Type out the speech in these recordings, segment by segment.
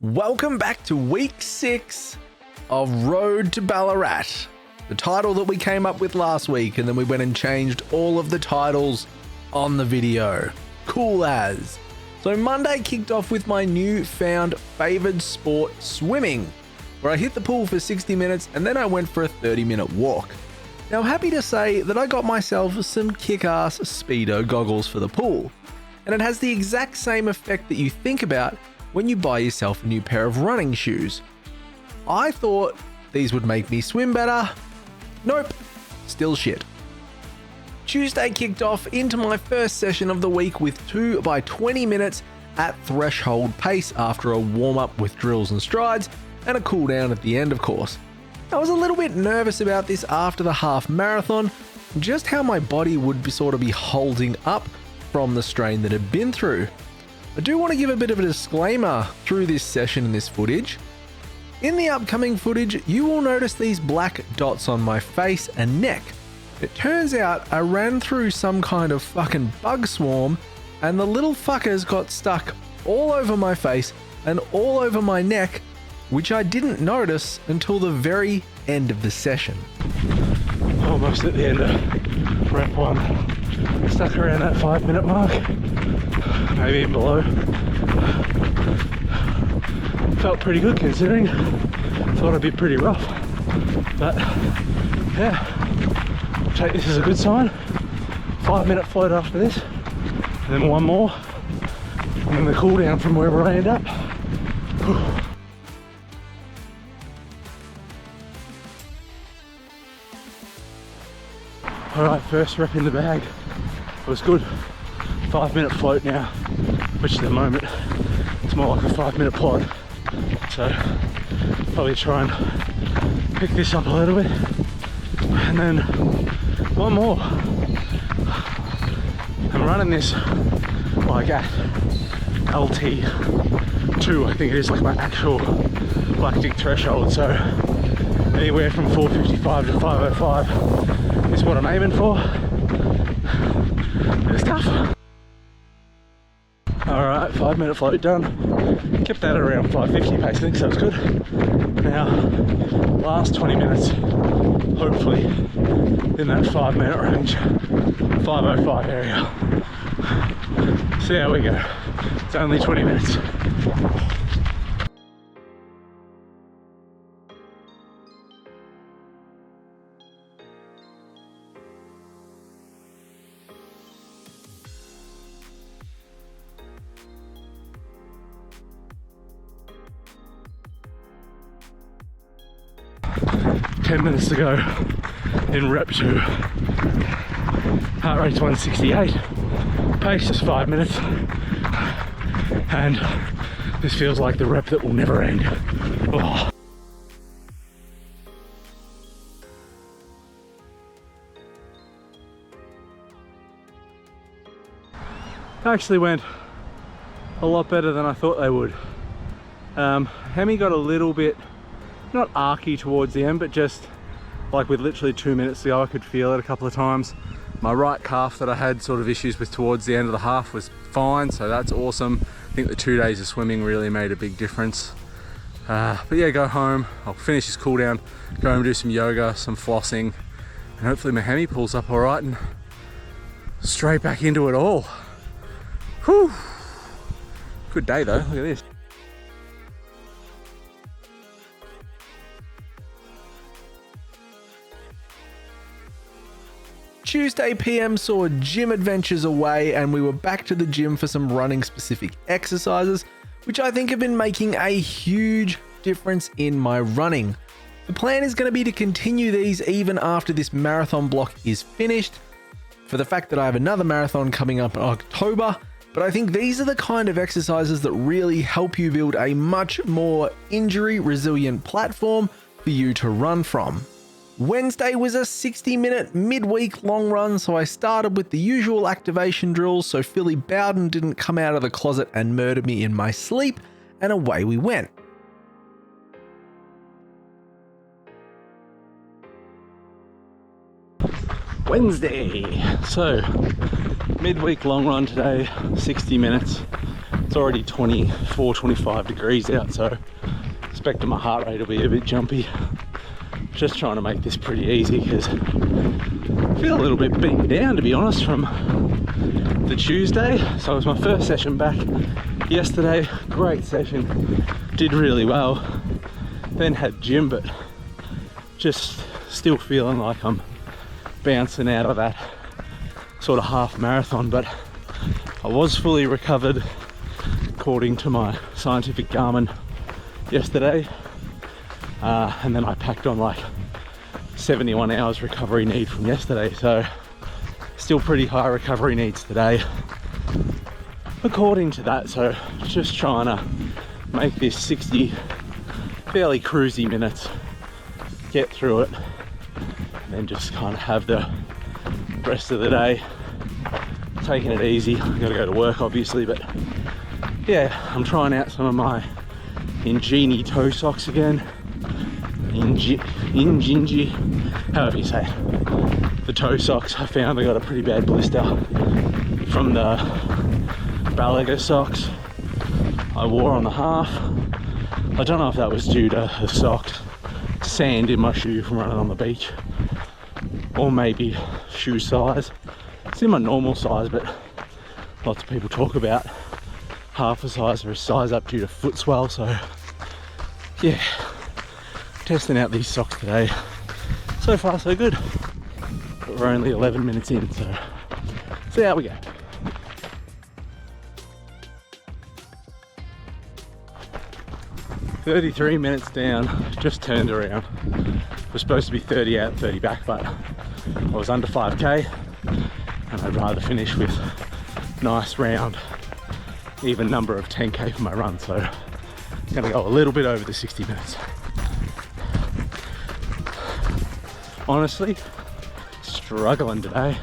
Welcome back to week 6 of Road to Ballarat, the title that we came up with last week, and then we went and changed all of the titles on the video. Cool as. So Monday kicked off with my newfound favoured sport, swimming, where I hit the pool for 60 minutes and then I went for a 30-minute walk. Now, happy to say that I got myself some kick-ass Speedo goggles for the pool, and it has the exact same effect that you think about when you buy yourself a new pair of running shoes. I thought these would make me swim better. Nope, still shit. Tuesday kicked off into my first session of the week with 2 by 20 minutes at threshold pace after a warm-up with drills and strides and a cool down at the end, of course. I was a little bit nervous about this after the half marathon, just how my body would be holding up from the strain that it had been through. I do want to give a bit of a disclaimer through this session and this footage. In the upcoming footage, you will notice these black dots on my face and neck. It turns out I ran through some kind of fucking bug swarm and the little fuckers got stuck all over my face and all over my neck, which I didn't notice until the very end of the session. Almost at the end of rep 1. Stuck around that 5-minute mark, maybe even below. Felt pretty good considering. Thought it'd be pretty rough, but yeah, I'll take this as a good sign. 5-minute float after this, and then one more, and then the cool down from wherever I end up. Alright, first rep in the bag. It was good. 5-minute float now, which at the moment it's more like a 5-minute plod. So probably try and pick this up a little bit. And then one more. I'm running this like at LT2, I think it is, like my actual lactic threshold. So anywhere from 455 to 505 is what I'm aiming for. It's tough. Alright, 5-minute float done. Kept that around 550 pace, I think, so it's good. Now, last 20 minutes, hopefully in that 5-minute range, 505 area. See how we go. It's only 20 minutes. Ten minutes to go in rep 2. Heart rate's 168. Pace is 5 minutes. And this feels like the rep that will never end. Oh. Actually went a lot better than I thought they would. Hemi got a little bit, not archy towards the end, but just like with literally 2 minutes to go, I could feel it a couple of times. My right calf that I had sort of issues with towards the end of the half was fine, so that's awesome. I think the 2 days of swimming really made a big difference. But yeah, go home, I'll finish this cool down, go home and do some yoga, some flossing, and hopefully my hemi pulls up all right and straight back into it all. Whew. Good day though, look at this. Tuesday PM saw gym adventures away and we were back to the gym for some running specific exercises, which I think have been making a huge difference in my running. The plan is going to be to continue these even after this marathon block is finished, for the fact that I have another marathon coming up in October, but I think these are the kind of exercises that really help you build a much more injury resilient platform for you to run from. Wednesday was a 60-minute midweek long run, so I started with the usual activation drills so Philly Bowden didn't come out of the closet and murder me in my sleep, and away we went. Wednesday. So midweek long run today, 60 minutes. It's already 24, 25 degrees out, so expecting my heart rate will be a bit jumpy. Just trying to make this pretty easy because I feel a little bit beaten down, to be honest, from the Tuesday. So it was my first session back yesterday. Great session, did really well. Then had gym, but just still feeling like I'm bouncing out of that sort of half marathon. But I was fully recovered according to my scientific Garmin yesterday. And then I packed on like 71 hours recovery need from yesterday, so still pretty high recovery needs today according to that. So just trying to make this 60 fairly cruisy minutes, get through it, and then just kind of have the rest of the day taking it easy. I've got to go to work obviously, but yeah, I'm trying out some of my Ingenie toe socks again. Ingingy, however you say it. The toe socks, I found I got a pretty bad blister from the Balaga socks I wore on the half. I don't know if that was due to the socks, sand in my shoe from running on the beach, or maybe shoe size. It's in my normal size, but lots of people talk about half a size or a size up due to foot swell, so yeah. Testing out these socks today. So far so good, but we're only 11 minutes in, so see how we go. "33 minutes down, just turned around. We're supposed to be 30 out, 30 back, but I was under 5k and I'd rather finish with nice round even number of 10k for my run, so I'm gonna go a little bit over the 60 minutes. Honestly, struggling today.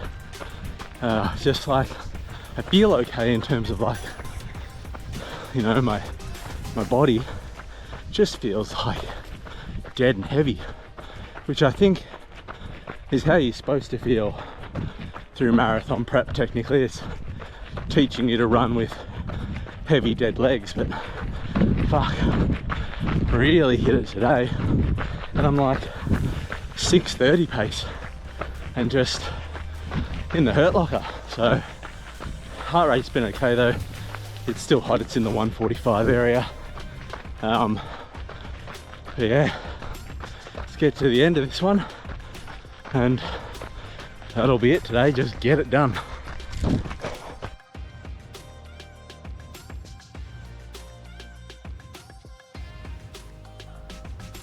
Just like, I feel okay in terms of like, you know, my body just feels like dead and heavy, which I think is how you're supposed to feel through marathon prep. Technically, it's teaching you to run with heavy dead legs, but fuck, really hit it today. And I'm like 6:30 pace and just in the hurt locker. So heart rate's been okay though. It's still hot, it's in the 145 area. But yeah, let's get to the end of this one and that'll be it today. Just get it done.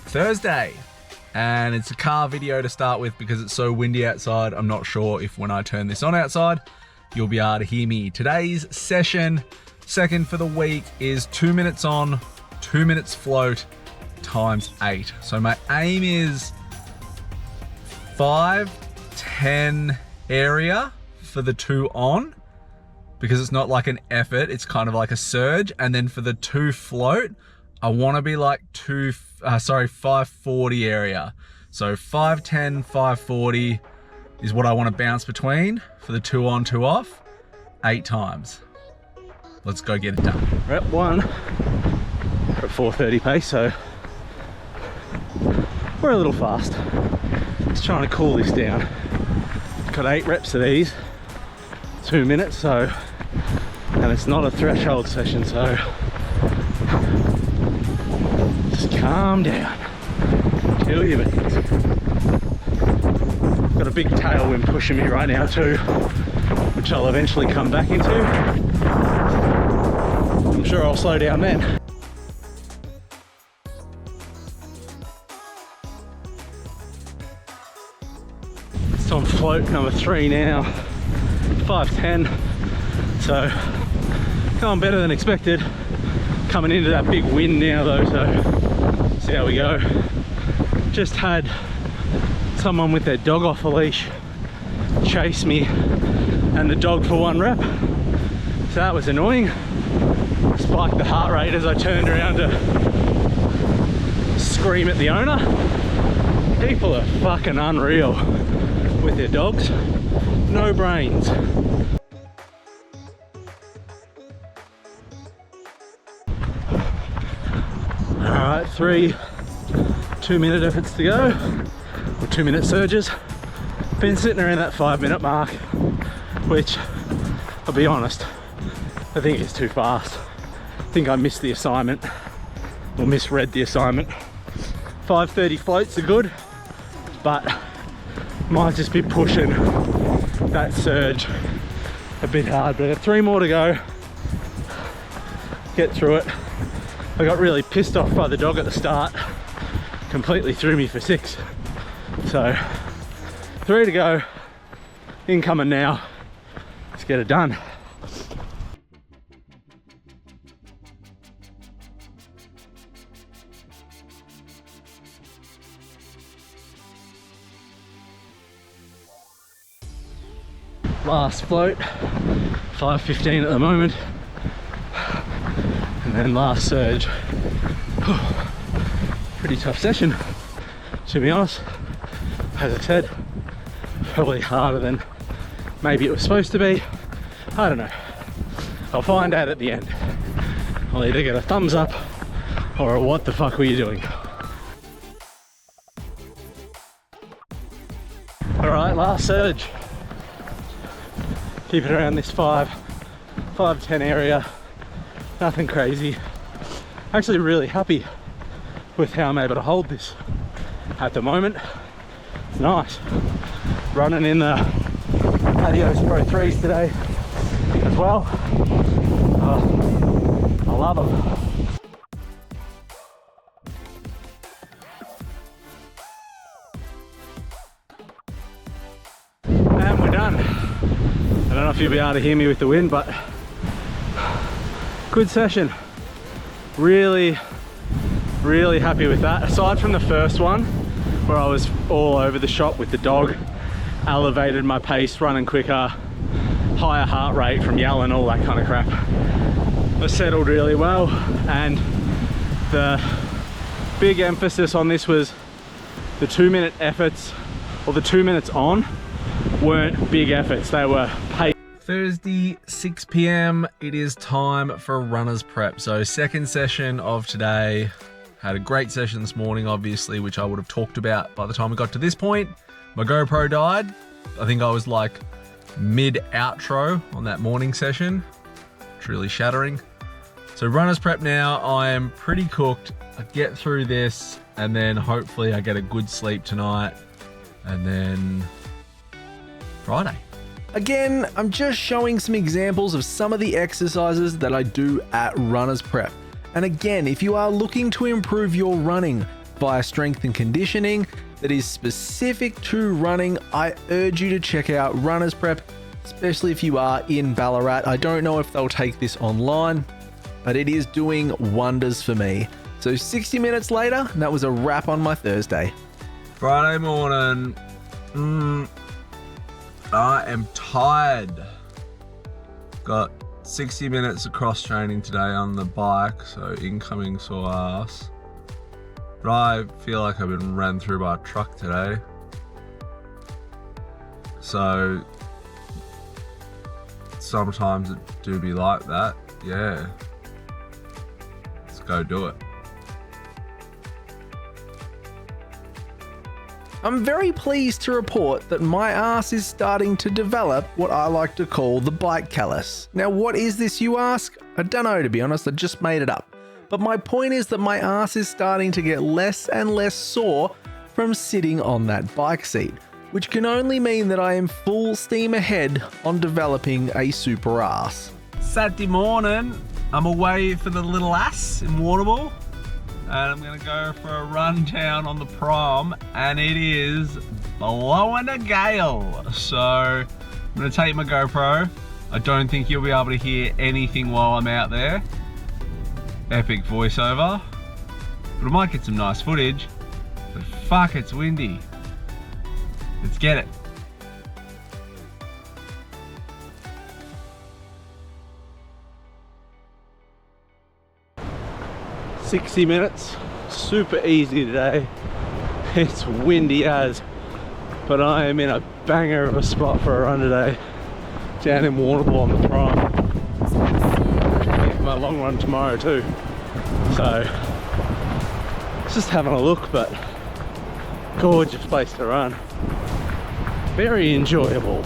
Thursday, and it's a car video to start with because it's so windy outside. I'm not sure if when I turn this on outside you'll be able to hear me. Today's session, second for the week, is 2 minutes on, 2 minutes float times 8. So my aim is 5-10 area for the 2 on, because it's not like an effort, it's kind of like a surge. And then for the 2 float, I want to be like 540 area. So 510, 540 is what I want to bounce between for the 2 on, 2 off, 8 times. Let's go get it done. Rep 1, we're at 4:30 pace, so we're a little fast. Just trying to cool this down. Got 8 reps of these, 2 minutes, so, and it's not a threshold session, so just calm down, chill your beans. Got a big tailwind pushing me right now too, which I'll eventually come back into. I'm sure I'll slow down then. It's on float number 3 now, 5:10, so going better than expected. Coming into that big wind now though, so see how we go. Just had someone with their dog off a leash chase me and the dog for 1 rep, so that was annoying. Spiked the heart rate as I turned around to scream at the owner. People are fucking unreal with their dogs, no brains. Alright, 3 2-minute efforts to go, or 2-minute surges. Been sitting around that 5-minute mark, which, I'll be honest, I think is too fast. I think I missed the assignment, or misread the assignment. 5:30 floats are good, but might just be pushing that surge a bit hard. But I got 3 more to go, get through it. I got really pissed off by the dog at the start, completely threw me for 6. So 3 to go, incoming now. Let's get it done. Last float, 5:15 at the moment, and then last surge. Pretty tough session, to be honest. As I said, probably harder than maybe it was supposed to be. I don't know. I'll find out at the end. I'll either get a thumbs up or a what the fuck were you doing? Alright, last surge. Keep it around this 5 to 10 area. Nothing crazy. Actually really happy with how I'm able to hold this at the moment. It's nice. Running in the Adios Pro 3s today as well. Oh, I love them. And we're done. I don't know if you'll be able to hear me with the wind, but good session. Really happy with that. Aside from the first one, where I was all over the shop with the dog, elevated my pace, running quicker, higher heart rate from yelling, all that kind of crap. I settled really well, and the big emphasis on this was the 2-minute efforts, or the 2 minutes on, weren't big efforts, they were pace. Thursday, 6 p.m. It is time for runner's prep. So second session of today. Had a great session this morning, obviously, which I would have talked about by the time we got to this point. My GoPro died. I think I was like mid-outro on that morning session. Truly shattering. So runner's prep now. I am pretty cooked. I get through this, and then hopefully I get a good sleep tonight, and then Friday. Again, I'm just showing some examples of some of the exercises that I do at runner's prep. And again, if you are looking to improve your running via strength and conditioning that is specific to running, I urge you to check out runner's prep, especially if you are in Ballarat. I don't know if they'll take this online, but it is doing wonders for me. So 60 minutes later, and that was a wrap on my Thursday. Friday morning, I am tired. Got 60 minutes of cross training today on the bike, so incoming sore ass. But I feel like I've been ran through by a truck today. So sometimes it do be like that, yeah. Let's go do it. I'm very pleased to report that my ass is starting to develop what I like to call the bike callus. Now, what is this, you ask? I don't know, to be honest, I just made it up. But my point is that my ass is starting to get less and less sore from sitting on that bike seat, which can only mean that I am full steam ahead on developing a super ass. Saturday morning, I'm away for the little ass in Waterville. And I'm gonna go for a run down on the prom, and it is blowing a gale. So I'm gonna take my GoPro. I don't think you'll be able to hear anything while I'm out there. Epic voiceover. But I might get some nice footage. But fuck, it's windy. Let's get it. "60 minutes, super easy today. It's windy as, but I am in a banger of a spot for a run today, down in Warrnambool on the prom. My long run tomorrow too. So Just having a look, but gorgeous place to run. Very enjoyable.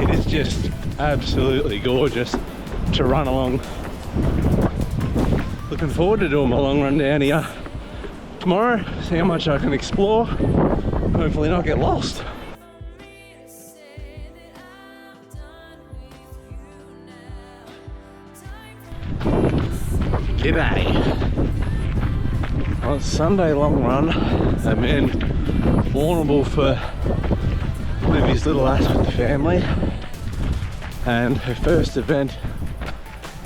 It is just absolutely gorgeous to run along. Looking forward to doing my long run down here tomorrow, see how much I can explore, hopefully not get lost. G'day. Well, it's Sunday long run. I'm in Warrnambool for Livy's little ass with the family, and her first event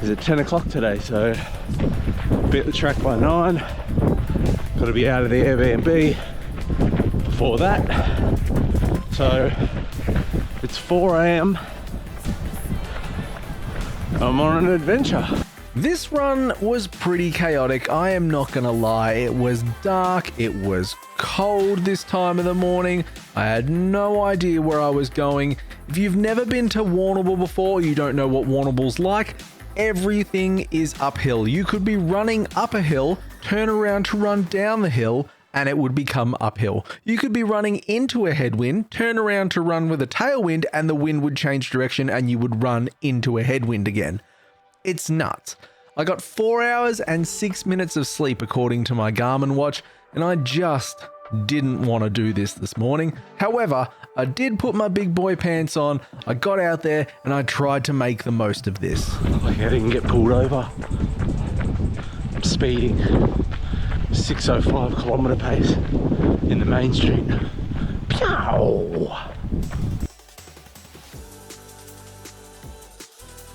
is at 10 o'clock today, so be at the track by 9. Got to be out of the Airbnb before that, so it's 4 AM. I'm on an adventure. This run was pretty chaotic, I am not gonna lie. It was dark, it was cold this time of the morning, I had no idea where I was going. If you've never been to Warrnambool before, you don't know what Warrnambool's like, everything is uphill. You could be running up a hill, turn around to run down the hill, and it would become uphill. You could be running into a headwind, turn around to run with a tailwind, and the wind would change direction and you would run into a headwind again. It's nuts. I got 4 hours and 6 minutes of sleep according to my Garmin watch, and I just didn't want to do this morning. However, I did put my big boy pants on, I got out there, and I tried to make the most of this. Like I didn't get pulled over. I'm speeding 605 kilometre pace in the main street. Pow!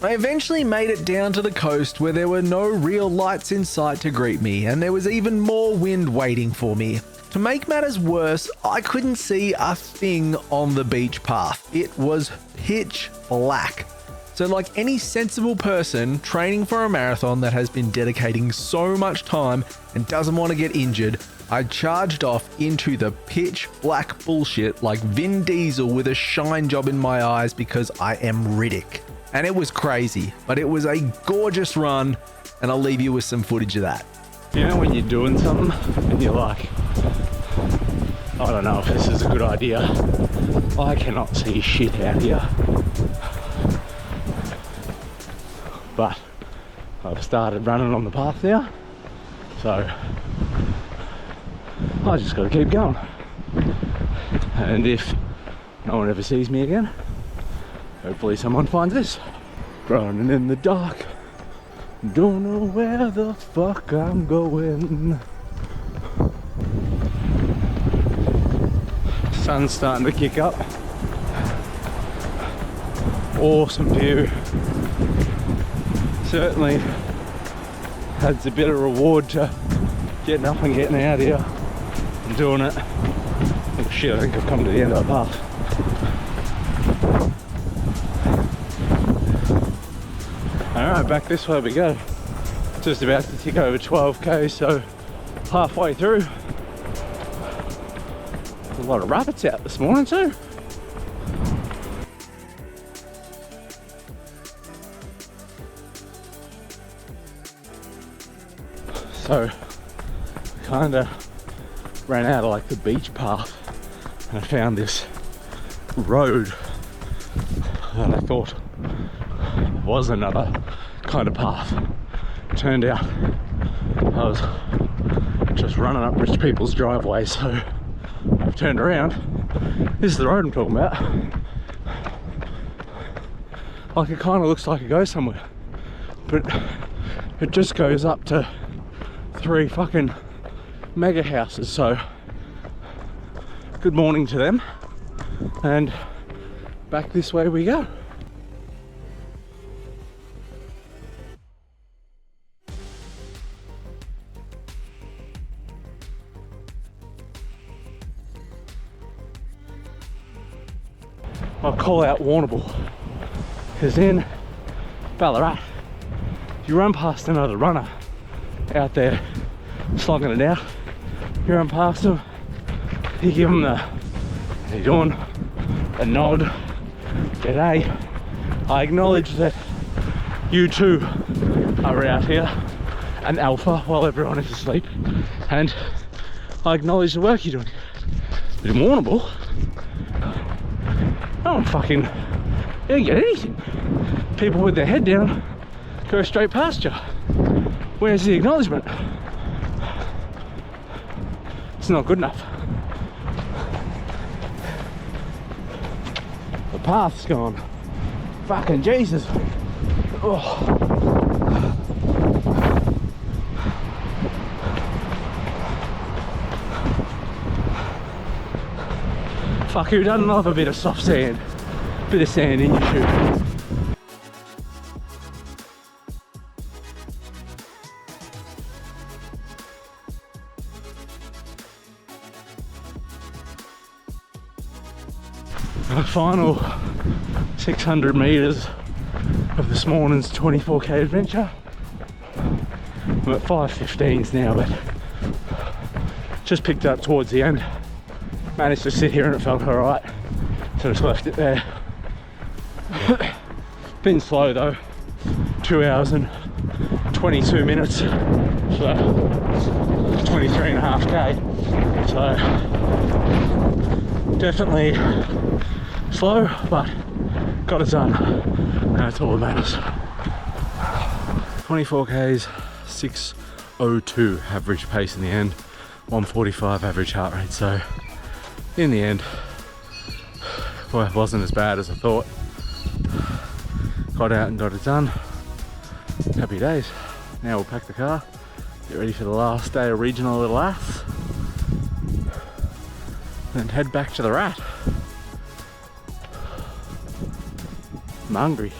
I eventually made it down to the coast where there were no real lights in sight to greet me, and there was even more wind waiting for me. To make matters worse, I couldn't see a thing on the beach path. It was pitch black. So like any sensible person training for a marathon that has been dedicating so much time and doesn't want to get injured, I charged off into the pitch black bullshit like Vin Diesel with a shine job in my eyes because I am Riddick. And it was crazy, but it was a gorgeous run, and I'll leave you with some footage of that. You know when you're doing something and you're like, I don't know if this is a good idea. I cannot see shit out here. But I've started running on the path now, so I just got to keep going. And if no one ever sees me again, hopefully someone finds this. Running in the dark, don't know where the fuck I'm going. Sun's starting to kick up. Awesome view. Certainly adds a bit of reward to getting up and getting out here and doing it. Oh shit, I think I've come to the end of the path. Alright, back this way we go. Just about to tick over 12k, so halfway through. There's a lot of rabbits out this morning too. So, I kinda ran out of like the beach path and I found this road that I thought was another kind of path. Turned out I was just running up rich people's driveways, so I've turned around. This is the road I'm talking about. Like it kind of looks like it goes somewhere, but it just goes up to 3 fucking mega houses. So good morning to them, and back this way we go. I'll call out Warrnambool, because in Ballarat you run past another runner out there slogging it out. You run past them, you give them the, how you doing, a nod, g'day. I acknowledge that you too are out here, an alpha while everyone is asleep, and I acknowledge the work you're doing. But in Warrnambool, no one fucking, you don't get anything. People with their head down go straight past you. Where's the acknowledgement? It's not good enough. The path's gone. Fucking Jesus. Oh. Fuck, who doesn't love a bit of soft sand? Bit of sand in your shoe. The final 600 meters of this morning's 24k adventure. I'm at 5:15s now, but just picked up towards the end. Managed to sit here and it felt alright, so just left it there. Been slow though, 2 hours and 22 minutes for 23.5k, so definitely slow, but got it done, and that's all that matters. 24k's 6:02 average pace in the end, 145 average heart rate, so in the end, well, it wasn't as bad as I thought. Got out and got it done. Happy days. Now we'll pack the car, get ready for the last day of regional Little Ass, then head back to the Rat. I'm hungry.